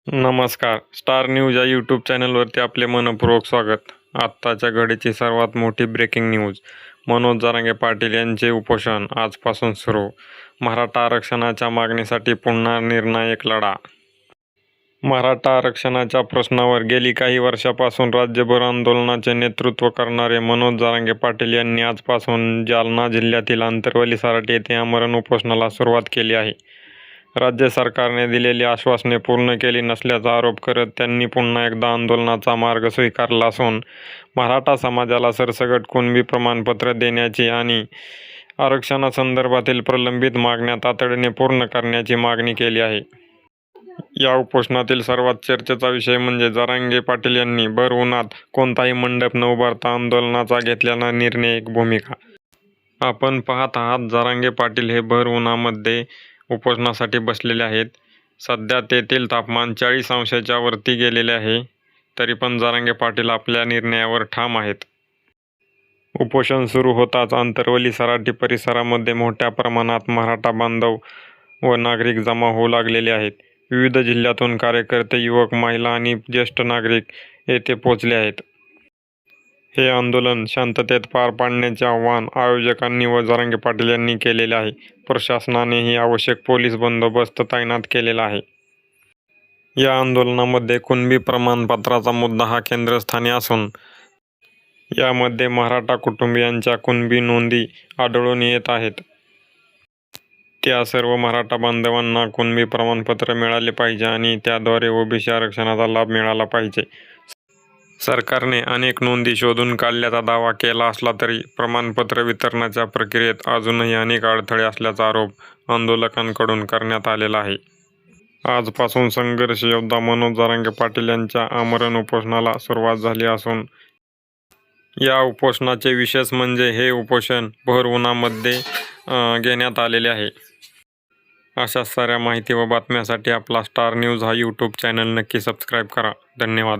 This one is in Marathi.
नमस्कार. स्टार न्यूज या यूट्यूब चॅनलवरती आपले मनपूर्वक स्वागत. आत्ताच्या घडीची सर्वात मोठी ब्रेकिंग न्यूज. मनोज जरांगे पाटील यांचे उपोषण आजपासून सुरू. मराठा आरक्षणाच्या मागणीसाठी पुन्हा निर्णायक लढा. मराठा आरक्षणाच्या प्रश्नावर गेली काही वर्षापासून राज्यभर आंदोलनाचे नेतृत्व करणारे मनोज जरांगे पाटील यांनी आजपासून जालना जिल्ह्यातील आंतरवली सराटी येथे आमरण उपोषणाला सुरुवात केली आहे. राज्य सरकारने दिलेली आश्वासने पूर्ण केली नसल्याचा आरोप करत त्यांनी पुन्हा एकदा आंदोलनाचा मार्ग स्वीकारला असून मराठा समाजाला सरसकट कुणबी प्रमाणपत्र देण्याची आणि आरक्षणासंदर्भातील प्रलंबित मागण्या तातडीने पूर्ण करण्याची मागणी केली आहे. या उपोषणातील सर्वात चर्चेचा विषय म्हणजे जरांगे पाटील यांनी भर उन्हात कोणताही मंडप न उभारता आंदोलनाचा घेतलेला निर्णायक भूमिका. आपण पाहत आहात जरांगे पाटील हे भर उन्हामध्ये उपोषणासाठी बसलेले आहेत. सध्या तेथील तापमान 40 अंशाच्या वरती गेलेले आहे. तरी पण जरांगे पाटील आपल्या निर्णयावर ठाम आहेत. उपोषण सुरू होताच आंतरवली सराटी परिसरामध्ये मोठ्या प्रमाणात मराठा बांधव व नागरिक जमा होऊ लागलेले आहेत. विविध जिल्ह्यातून कार्यकर्ते, युवक, महिला आणि ज्येष्ठ नागरिक येथे पोहोचले आहेत. हे आंदोलन शांततेत पार पाडण्याचे आवाहन आयोजकांनी व जरांगे पाटील यांनी केलेले आहे. प्रशासनानेही आवश्यक पोलीस बंदोबस्त तैनात केलेला आहे. या आंदोलनामध्ये कुणबी प्रमाणपत्राचा मुद्दा हा केंद्रस्थानी असून यामध्ये मराठा कुटुंबियांच्या कुणबी नोंदी आढळून येत आहेत. त्या सर्व मराठा बांधवांना कुणबी प्रमाणपत्र मिळाले पाहिजे आणि त्याद्वारे ओबीसी आरक्षणाचा लाभ मिळाला पाहिजे. सरकारने अनेक नोंदी शोधून काढल्याचा दावा केला असला तरी प्रमाणपत्र वितरणाच्या प्रक्रियेत अजूनही अनेक अडथळे असल्याचा आरोप आंदोलकांकडून करण्यात आलेला आहे. आजपासून संघर्ष योद्धा मनोज जरांगे पाटील यांच्या आमरण उपोषणाला सुरुवात झाली असून या उपोषणाचे विशेष म्हणजे हे उपोषण भर उन्हामध्ये घेण्यात आलेले आहे. अशा साऱ्या माहिती व बातम्यांसाठी आपला स्टार न्यूज हा यूट्यूब चॅनल नक्की सबस्क्राईब करा. धन्यवाद.